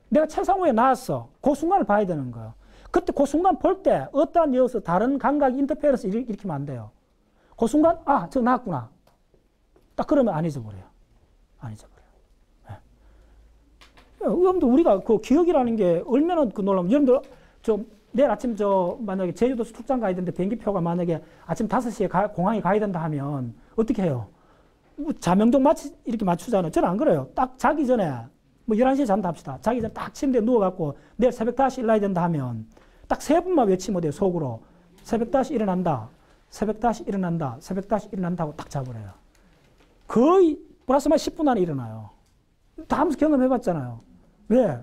내가 책상 위에 놨어. 그 순간을 봐야 되는 거예요. 그때 그 순간 볼 때 어떠한 여기서 다른 감각 인터페어런스 일으키면 안 돼요. 그 순간, 아, 저거 놨구나. 딱 그러면 안 잊어버려요. 안 잊어버려요. 네. 여러분들, 우리가 그 기억이라는 게 얼마나 그 놀라면, 여러분들, 내일 아침 만약에 제주도 출장 가야 되는데 비행기표가 만약에 아침 5시에 공항에 가야 된다 하면 어떻게 해요? 뭐 자명종 이렇게 맞추잖아요. 저는 안 그래요. 딱 자기 전에, 뭐 11시에 잔다 합시다. 자기 전에 딱 침대에 누워갖고 내일 새벽 다시 일어나야 된다 하면 딱 3분만 외치면 돼요. 속으로. 새벽 다시 일어난다. 새벽 다시 일어난다. 새벽 다시 일어난다고 딱 잡으래요. 거의 플러스 마이너스 10분 안에 일어나요. 다 하면서 경험해봤잖아요. 왜?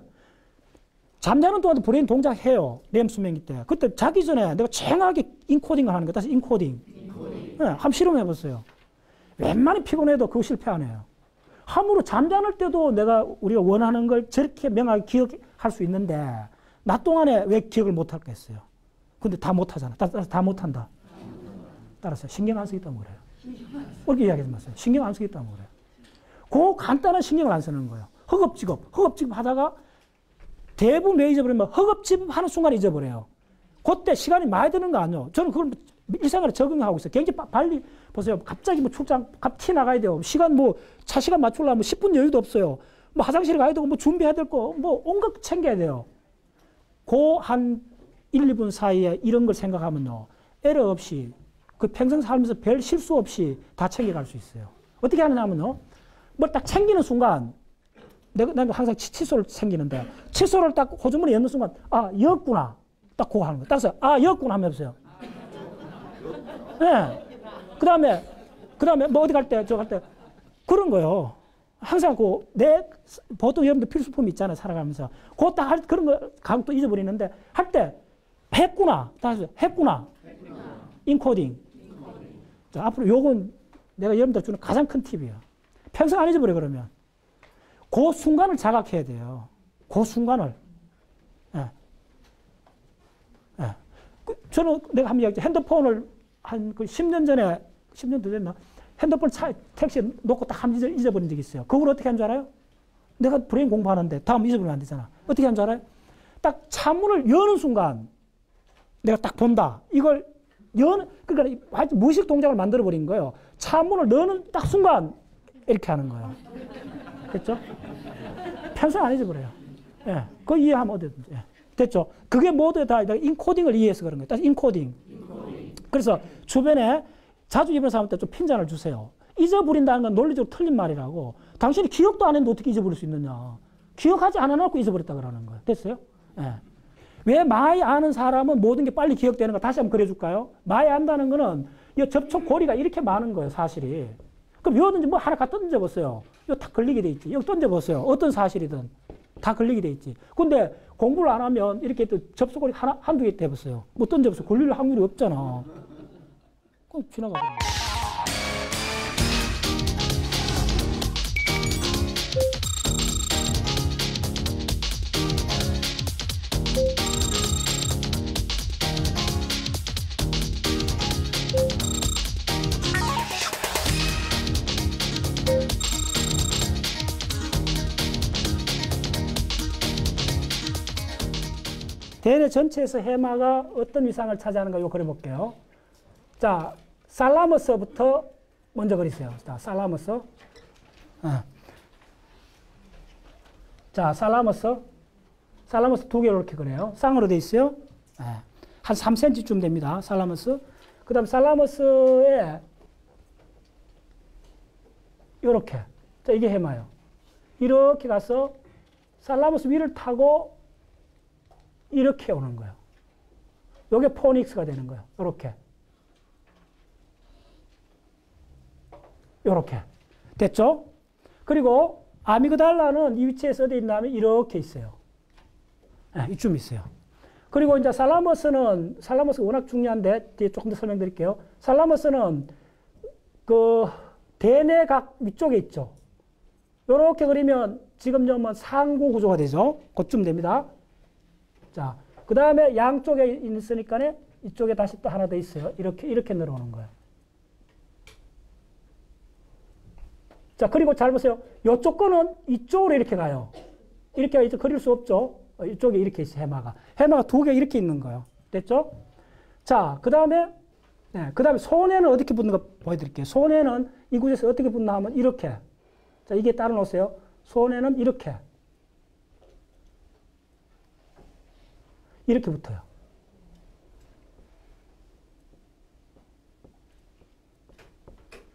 잠자는 동안도 브레인 동작해요. 램 수명기 때. 그때 자기 전에 내가 정확하게 인코딩을 하는 거예요. 다시 인코딩. 네, 한번 실험해보세요. 웬만히 피곤해도 그거 실패 안 해요. 함부로 잠자는 때도 우리가 원하는 걸 저렇게 명확히 기억할 수 있는데, 낮 동안에 왜 기억을 못 할겠어요? 근데 다 못 하잖아. 따라서 다 못 한다. 따라서 신경 안 쓰기 때문에 그래요. 그렇게 이야기하지 마세요. 신경 안 쓰기 때문에 그래요. 그 간단한 신경을 안 쓰는 거예요. 허겁지겁 하다가 대부분 왜 잊어버리면 허겁지겁 하는 순간 잊어버려요. 그때 시간이 많이 드는 거 아니에요. 저는 그걸 일상생활에 적용하고 있어요. 굉장히 빨리 보세요. 갑자기 뭐 출장 티 나가야 돼요. 시간 차 시간 맞추려면 10분 여유도 없어요. 뭐 화장실에 가야 되고 뭐 준비해야 될 거 뭐 온갖 챙겨야 돼요. 그 한 1, 2분 사이에 이런 걸 생각하면요. 에러 없이 그 평생 살면서 별 실수 없이 다 챙겨갈 수 있어요. 어떻게 하느냐면요. 뭘 딱 챙기는 순간 내가 항상 칫솔을 챙기는데 칫솔을 딱 호주머니에 넣는 순간 아, 였구나. 딱 그거 하는 거예요. 따라서 아, 였구나 하면 해보세요. 네. 그 다음에 뭐 어디 갈 때, 그런 거요. 항상 보통 여러분들 필수품이 있잖아요, 살아가면서. 그거 딱 그런 거 가면 또 잊어버리는데, 할 때, 했구나. 다시 했구나. 인코딩. 자, 앞으로 요건 내가 여러분들 주는 가장 큰 팁이에요. 평생 안 잊어버려, 그러면. 그 순간을 자각해야 돼요. 그 순간을. 예. 예. 저는 내가 한번 이야기했죠. 핸드폰을 한 10년 전에, 10년 더 됐나? 핸드폰 택시에 놓고 딱 한 번 잊어버린 적이 있어요. 그걸 어떻게 한 줄 알아요? 내가 브레인 공부하는데 다음 잊어버리면 안 되잖아. 어떻게 하는 줄 알아요? 딱 차문을 여는 순간 내가 딱 본다. 이걸 그러니까 하여튼 무의식 동작을 만들어버린 거예요. 차문을 여는 딱 순간 이렇게 하는 거예요. 됐죠? 평소에 안 잊어버려요. 예. 그거 이해하면 어디든지. 예. 됐죠? 그게 모두 다 인코딩을 이해해서 그런 거예요. 딱 인코딩. 그래서 주변에 자주 입은 사람한테 좀 핀잔을 주세요. 잊어버린다는 건 논리적으로 틀린 말이라고. 당신이 기억도 안 했는데 어떻게 잊어버릴 수 있느냐. 기억하지 않아놓고 잊어버렸다 그러는 거예요. 됐어요? 예. 왜 많이 아는 사람은 모든 게 빨리 기억되는가 다시 한번 그려줄까요? 많이 안다는 거는 이 접촉 고리가 이렇게 많은 거예요, 사실이. 그럼 여든지 뭐 하나 갖다 던져보세요. 이거 다 걸리게 돼 있지. 여기 던져보세요. 어떤 사실이든 다 걸리게 돼 있지. 근데 공부를 안 하면 이렇게 또 접촉 고리 한두 개 해보세요. 뭐 던져보세요. 걸릴 확률이 없잖아. 그럼 지나가버려요. 대뇌 전체에서 해마가 어떤 위상을 차지하는가 이거 그려볼게요. 자, 살라머스부터 먼저 그리세요. 자, 살라머스. 자, 살라머스 두 개로 이렇게 그려요. 쌍으로 돼 있어요. 한 3cm쯤 됩니다. 살라머스. 그 다음 살라머스에 이렇게. 자, 이게 해마예요. 이렇게 가서 살라머스 위를 타고 이렇게 오는 거예요. 이게 포닉스가 되는 거예요. 이렇게. 이렇게. 됐죠? 그리고 아미그달라는 이 위치에서 어디 있냐면 이렇게 있어요. 네, 이쯤 있어요. 그리고 이제 살라머스가 워낙 중요한데 뒤에 조금 더 설명드릴게요. 살라머스는 그 대뇌각 위쪽에 있죠. 이렇게 그리면 지금 좀 상고 구조가 되죠. 그쯤 됩니다. 자, 그 다음에 양쪽에 있으니까 이쪽에 다시 또 하나 더 있어요. 이렇게 내려오는 거예요. 자, 그리고 잘 보세요. 이쪽 거는 이쪽으로 이렇게 가요. 이렇게 이제 그릴 수 없죠. 이쪽에 이렇게 있어요, 해마가. 해마가 두 개 이렇게 있는 거예요. 됐죠? 자, 그 다음에 손에는 어떻게 붙는 거 보여드릴게요. 손에는 이 구조에서 어떻게 붙나 하면 이렇게. 자, 이게 따라 놓으세요. 손에는 이렇게 붙어요.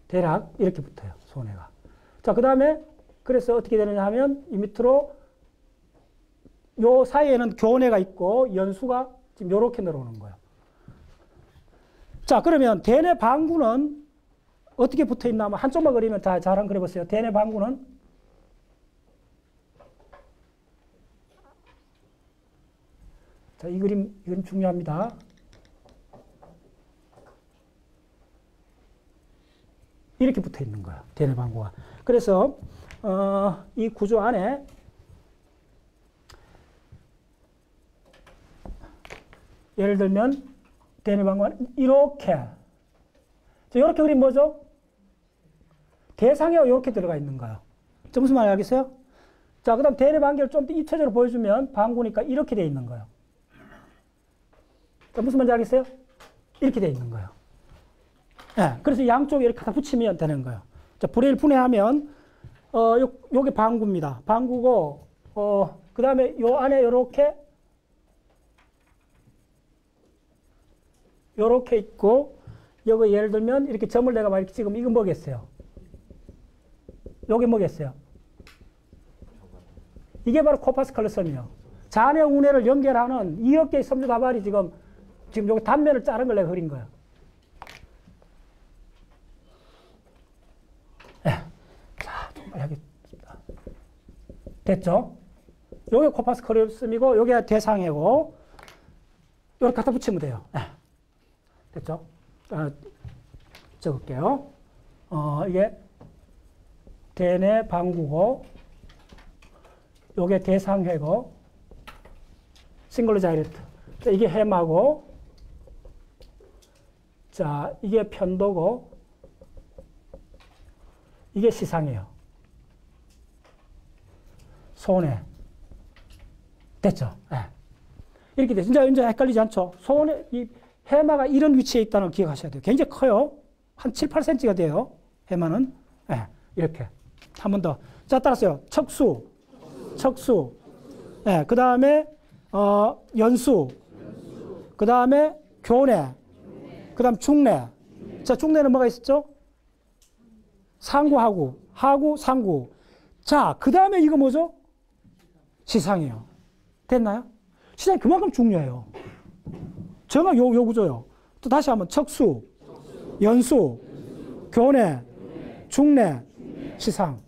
대략 이렇게 붙어요, 손해가. 자, 그 다음에 그래서 어떻게 되느냐 하면 이 밑으로 요 사이에는 교내가 있고 연수가 지금 요렇게 내려오는 거예요. 자, 그러면 대뇌 방구는 어떻게 붙어 있나 하면 한쪽만 그리면 잘 한번 그려보세요. 대뇌 방구는 자, 이 그림 중요합니다. 이렇게 붙어 있는 거예요. 대뇌 방구가. 그래서 이 구조 안에 예를 들면 대뇌 방구가 이렇게 그리면 뭐죠? 대상에 이렇게 들어가 있는 거예요. 저 무슨 말인지 알겠어요? 자, 그 다음 대뇌 방구를 좀 더 입체적으로 보여주면 방구니까 이렇게 돼 있는 거예요. 자, 무슨 말인지 알겠어요? 이렇게 돼 있는 거예요. 네, 그래서 양쪽에 이렇게 갖다 붙이면 되는 거예요. 자, 브레일 분해하면 요게 방구입니다. 방구고 그 다음에 요 안에 요렇게 있고 요거 예를 들면 이렇게 점을 내가 막 이렇게 찍으면 이거 뭐겠어요? 요게 뭐겠어요? 이게 바로 코파스 칼로섬이요. 잔해 운해를 연결하는 2억 개의 섬유 다발이 지금 여기 단면을 자른 걸 내가 그린 거예요. 네. 자, 정말 하겠습니다. 됐죠? 요게 코파스 칼로섬이고 요게 대상해고 요렇게 갖다 붙이면 돼요. 네. 됐죠? 적을게요. 이게 대뇌 방구고 요게 대상회고 싱글러 자이레트. 자, 이게 해마고 자, 이게 편도고 이게 시상이에요. 손해. 됐죠? 예. 이렇게 돼서 이제 헷갈리지 않죠? 손해, 이 해마가 이런 위치에 있다는 걸 기억하셔야 돼요. 굉장히 커요. 한 7, 8cm가 돼요. 해마는. 예. 이렇게. 한 번 더. 자, 따라서요. 척수. 예. 그 다음에, 연수. 그 다음에 교내. 그 다음 중내. 자, 중내는 뭐가 있었죠? 상구하고, 하구, 상구. 자, 그 다음에 이거 뭐죠? 시상이에요. 됐나요? 시상이 그만큼 중요해요. 정확 요 구조요. 또 다시 한번 척수, 연수, 교내, 중내, 시상.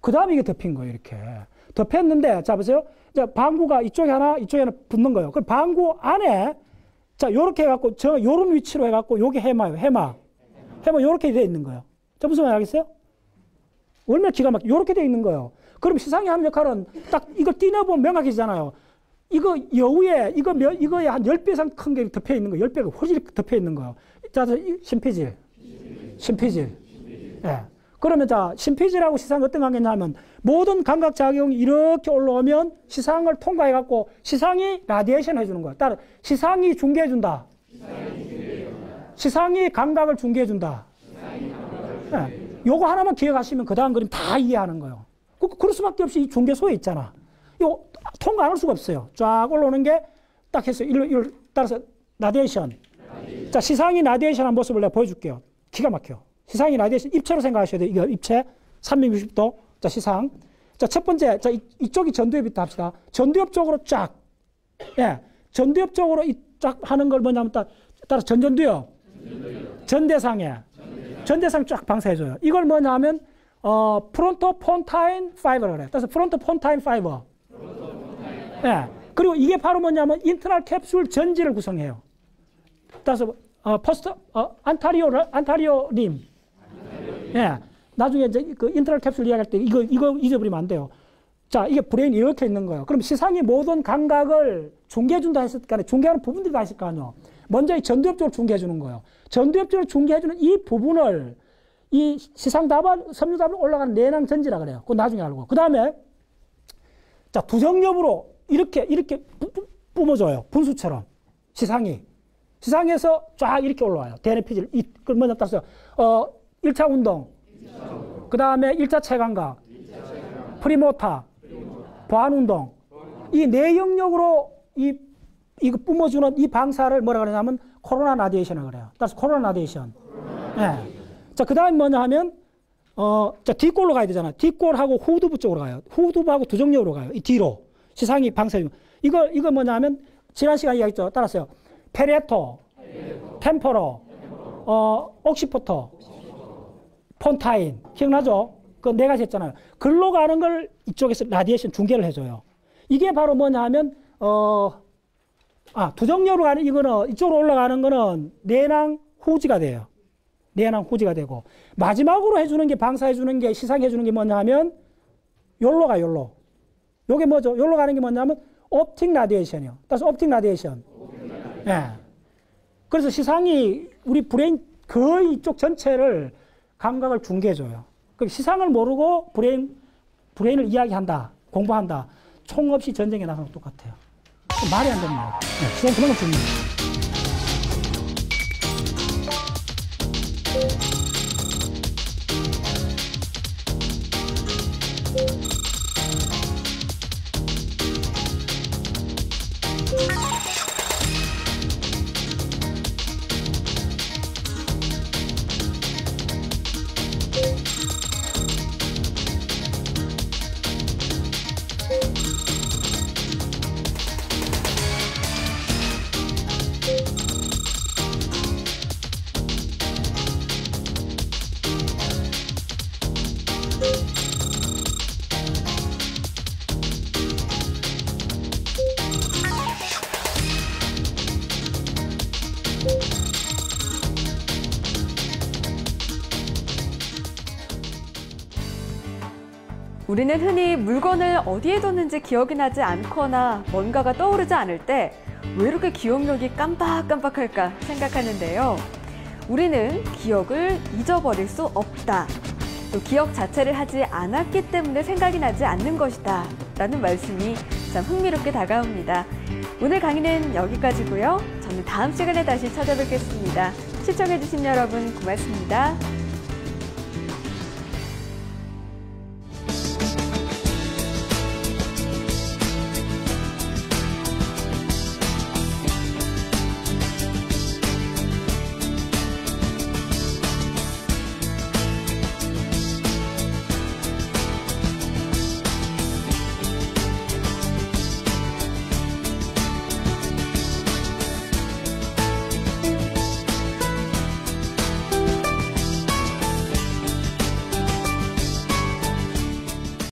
그 다음에 이게 덮인 거예요, 이렇게. 덮였는데, 자, 보세요. 자, 방구가 이쪽에 하나, 이쪽에 하나 붙는 거예요. 그럼 방구 안에, 자, 요렇게 해갖고, 요런 위치로 해갖고, 요게 해마예요, 해마. 해마 요렇게 돼 있는 거예요. 자, 무슨 말 알겠어요? 얼마나 기가 막히게, 요렇게 돼 있는 거예요. 그럼 시상이 하는 역할은 딱 이걸 띄내보면 명확해지잖아요. 이거 여우에, 이거에 한 10배 이상 큰 게 덮여 있는 거예요. 10배가 훨씬 덮여 있는 거예요. 자, 심피질. 예. 그러면 자, 심피질하고 시상이 어떤 관계냐면 모든 감각작용이 이렇게 올라오면 시상을 통과해갖고 시상이 라디에이션 해주는 거예요. 따라 시상이 중계해준다. 시상이 감각을 중계해준다. 예. 요거 하나만 기억하시면 그 다음 그림 다 이해하는 거예요. 그럴 수밖에 없이 이 중계소에 있잖아. 이거 통과 안 할 수가 없어요. 쫙 올라오는 게 딱 해서 이걸 따라서 라디에이션. 자, 시상이 라디에이션 한 모습을 내가 보여줄게요. 기가 막혀. 시상이 라디에이션 입체로 생각하셔야 돼요. 이거 입체 360도. 자, 시상. 자, 첫 번째, 자, 이쪽이 전두엽부터 합시다. 전두엽 쪽으로 쫙. 예. 전두엽 쪽으로 쫙 하는 걸 뭐냐면 따라서 전두엽. 전대상 쫙 방사해줘요. 이걸 뭐냐면, 프론토 폰타인 파이버라고 그래요. 따라서 프론토 폰타인 파이버. 예. 그리고 이게 바로 뭐냐면 인터널 캡슐 전지를 구성해요. 따라서 안타리오 림. 예. 나중에 이제 그 인터널 캡슐 이야기할 때 이거 잊어버리면 안 돼요. 자, 이게 브레인이 이렇게 있는 거예요. 그럼 시상이 모든 감각을 중계해준다 했을 거 아니에요. 중계하는 부분들이 다 있을 거 아니에요. 먼저 이 전두엽 쪽으로 중계해주는 거예요. 전두엽 쪽으로 중계해주는 이 부분을 이 시상다발, 섬유다발 올라가는 내낭 전지라 그래요. 그건 나중에 알고. 그 다음에 자, 두정엽으로 이렇게 뿜어줘요. 분수처럼. 시상에서 쫙 이렇게 올라와요. 대뇌피질. 그걸 먼저 따서 1차 운동. 그 다음에 1차 체감각. 프리모타. 보안운동. 이 네 영역으로 이거 뿜어주는 이 방사를 뭐라 그러냐면 코로나 라디에이션을 그래요. 따라서 코로나 라디에이션. 네. 자, 그 다음에 뭐냐 하면, 자, 뒷골로 가야 되잖아. 뒷골하고 후두부 쪽으로 가요. 후두부하고 두정력으로 가요. 이 뒤로. 시상이 방사용. 이거 뭐냐 하면, 지난 시간에 이야기했죠. 따라서요. 페레토, 템포로, 옥시포터, 폰타인. 기억나죠? 그 네 가지 했잖아요. 글로 가는 걸 이쪽에서 라디에이션 중계를 해줘요. 이게 바로 뭐냐 하면, 두정력으로 가는 이거는, 이쪽으로 올라가는 거는 내낭 후지가 돼요. 내낭 후지가 되고, 마지막으로 해주는 게, 방사해주는 게, 시상해주는 게 뭐냐 하면, 요로 가, 요로. 요게 뭐죠? 요로 가는 게 뭐냐면, 옵틱 라디에이션이요. 따라서 옵틱 라디에이션. 예. 그래서 시상이 우리 브레인 거의 이쪽 전체를 감각을 중계해줘요. 그 시상을 모르고 브레인을 이야기한다, 공부한다. 총 없이 전쟁에 나가는 거 똑같아요. 말이 안 됩니다. 네, 시상 그만큼 중요해요. 우리는 흔히 물건을 어디에 뒀는지 기억이 나지 않거나 뭔가가 떠오르지 않을 때 왜 이렇게 기억력이 깜빡깜빡할까 생각하는데요. 우리는 기억을 잊어버릴 수 없다. 또 기억 자체를 하지 않았기 때문에 생각이 나지 않는 것이다 라는 말씀이 참 흥미롭게 다가옵니다. 오늘 강의는 여기까지고요. 저는 다음 시간에 다시 찾아뵙겠습니다. 시청해주신 여러분 고맙습니다.